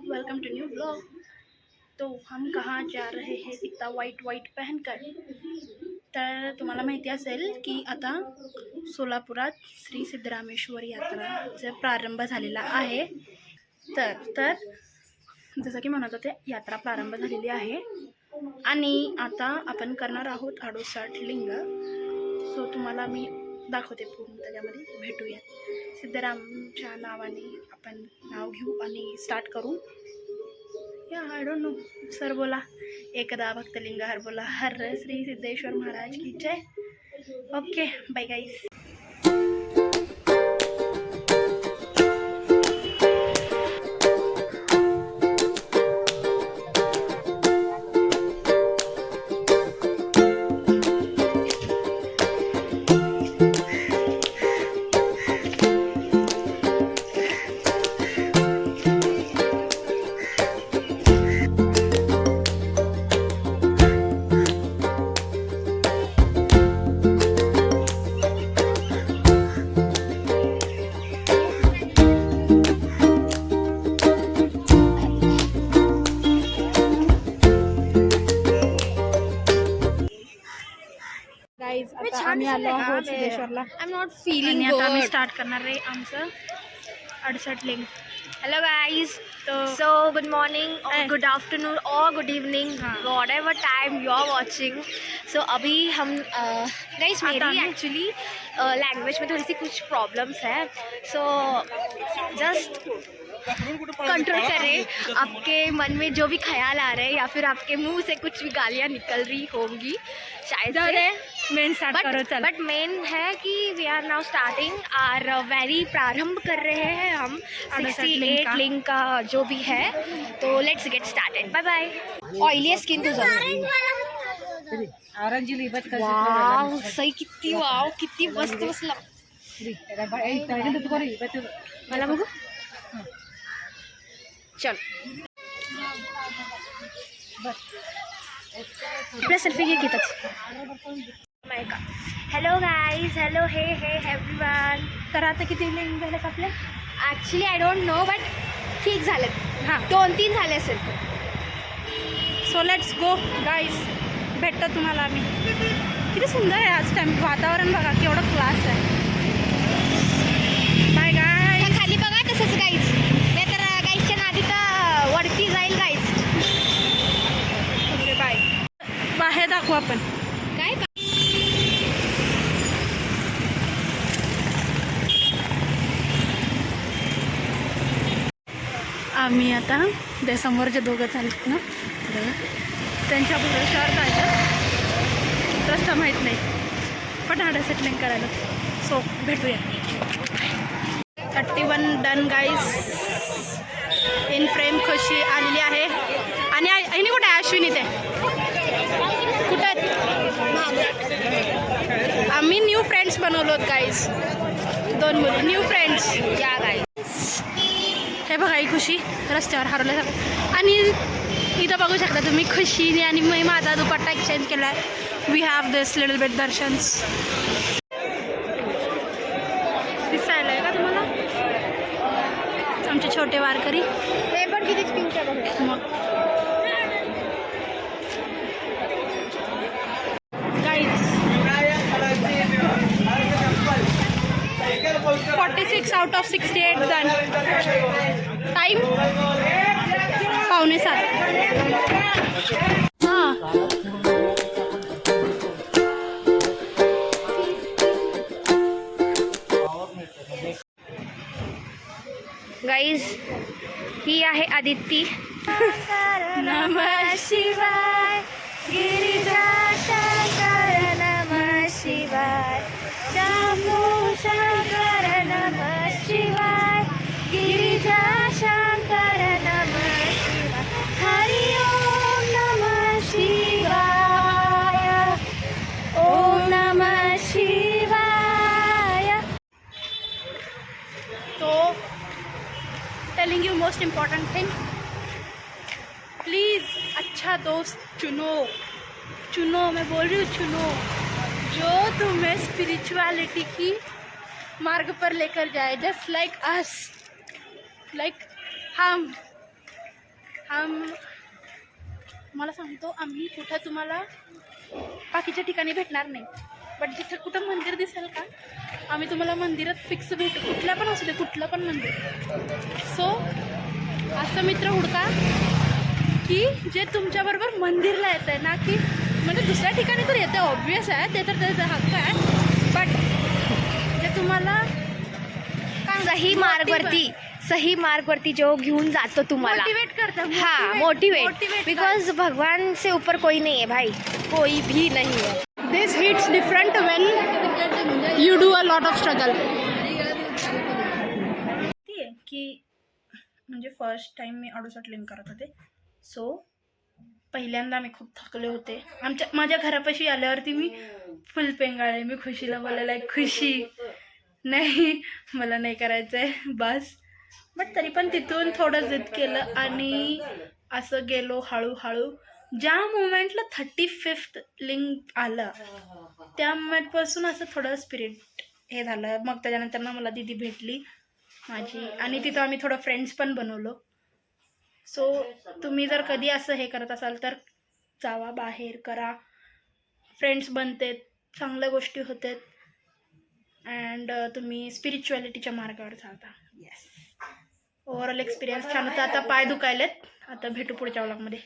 Welcome to new blog. तो हम कहाँ जा रहे हैं इतना वाइट वाइट पहनकर। तर तुम्हाला माहिती असेल की आता सोलापुरात श्री सिद्धरामेश्वर यात्राचा प्रारंभ झालेला आहे। तर जसं की म्हणत होते, यात्रा प्रारंभ झालेली आहे आणि आता आपण करणार आहोत 68 लिंग। सो तुम्हाला मी दाखवते पूर्ण, त्याच्यामध्ये भेटूया। सिद्धरामच्या नावाने आपण नाव घेऊ आणि स्टार्ट करू। या आय डोंट नो, सर बोला एकदा भक्तलिंग हर बोला, हर श्री सिद्धेश्वर महाराज की जय। Okay bye guys. गाइस आता आम्ही आलो आहोत सिद्धेश्वरला। आई एम नॉट फीलिंग आणि आता आम्ही गुड। स्टार्ट करणार आहे आमचं 68 लिंग। हेलो गाइस, तो सो गुड मॉर्निंग और गुड आफ्टरनून और good evening, whatever time you are watching. So अभी हम गाइस, मेरी एक्चुअली लैंग्वेज में थोड़ी सी कुछ प्रॉब्लम्स है, सो जस्ट कंट्रोल करें। आपके मन में जो भी ख्याल आ रहे हैं या फिर आपके मुंह से कुछ भी गालियाँ निकल रही होंगी शायद से, मेन स्टार्ट करो चल। बट मेन है कि we are now starting or very प्रारंभ कर रहे हैं हम 68 लिंक का जो भी है। तो let's get started. Bye bye. Oily skin तुझं। वाव, सही किती, वाव किती मस्त बसला। मला बघू, चल आपल्या सेल्फी घे घेतच। Hello guys, hello hey everyone. तर आता किती लिंग झाले आपले? Actually I don't know, but ठीक झालेत। हां, 2-3 झाले असेल। सो लेट्स गो गाइस, भेटतो तुम्हाला आम्ही। किती सुंदर आहे आज टाइम, वातावरण बघा केवढं क्लास आहे। Bye guys. खाली बघा तसंच गाईज, नाही तर गाईजच्या नादी तर वरती जाईल गाईज। Okay bye. बाहेर दाखवू आपण काय आम्ही आता त्या समोरचे दोघं चालत ना, त्यांच्या भरोशावर जायचं। रस्ता माहीत नाही, पण हाडा सेटलिंग करायला। सो भेटूया। 31 डन गाईस। इन फ्रेम खुशी आलेली आहे आणि आईने कुठे आहे? अश्विनी ते कुठे आहेत? आम्ही न्यू फ्रेंड्स बनवलोत गाईज, 2 मुली न्यू फ्रेंड्स। या गाईज, हे बघा ही खुशी रस्त्यावर हरवल्यासारखं। आणि इथं बघू शकता तुम्ही खुशीने आणि मी माझा दुपट्टा एक्सचेंज केला आहे। We have this little bit दर्शन्स। दिसायला आहे का तुम्हाला आमचे छोटे वारकरी? हे पण कितीच पिंक आहे मग guys 46 out of 68 done. Time 6:45। हां, गाईज ही आहे आदिती। नमः शिवाय, गिरिजा शंकर नमः शिवाय, शंभो शंकर नमः शिवाय, गिरिजा शंकर नमः शिवाय, हरि ओम नमः शिवाय, ओम नमः शिवाय। तो telling you most important thing, please अच्छा दोस्त चुनो। मैं बोल रही हूँ चुनो, जो तुम्हें स्पिरिचुअलिटी की मार्ग पर लेकर जाए। जस्ट लाइक अस, लाइक हम मला सांगतो, आम्ही कुठं तुम्हाला बाकीच्या ठिकाणी भेटणार नाही, बट जिथं कुठं मंदिर दिसेल का, आम्ही तुम्हाला मंदिरात फिक्स भेटू, कुठल्या पण असू दे, कुठलं पण मंदिर. सो असं मित्र हुडका की जे तुमच्याबरोबर मंदिरला येतं आहे ना, की म्हणजे दुसऱ्या ठिकाणी तर येतं, ऑब्वियस आहे, ते तर त्याचा हक्क आहे, बट जे तुम्हाला सही मार्गवरती जो घेऊन जातो तुम्हाला, मोटिवेट करतं. हाँ मोटिवेट, बिकॉज भगवान से ऊपर कोई नहीं है भाई, कोई भी नहीं है. This hits different when you do a lot of struggle. की म्हणजे फर्स्ट टाइम मी ऑडो शॉट लिंक करत होते, सो पहिल्यांदा मी खूप थकले होते. माझ्या घरापाशी आल्यावरती मी फुल पेंगाळे. मी खुशीला बोलायला, खुशी नाही मला नाही करायचं आहे बस. बट तरी पण तिथून थोडं जिद केलं आणि असं गेलो हळूहळू. ज्या मुमेंटला 35th लिंक आलं त्या मुमेंटपासून असं थोडं स्पिरिट हे झालं. मग त्याच्यानंतर ना मला दीदी भेटली माझी आणि तिथं आम्ही थोडं फ्रेंड्स पण बनवलो. सो तुम्ही जर कधी असं हे करत असाल तर जावा, बाहेर करा, फ्रेंड्स बनतेत, चांगल्या गोष्टी होतात अँड तुम्ही स्पिरिच्युअलिटीच्या मार्गावर चालता. येस, ओव्हरऑल एक्सपिरियन्स छान होता. आता पाय दुखायलेत, आता भेटू पुढच्या व्लॉगमध्ये.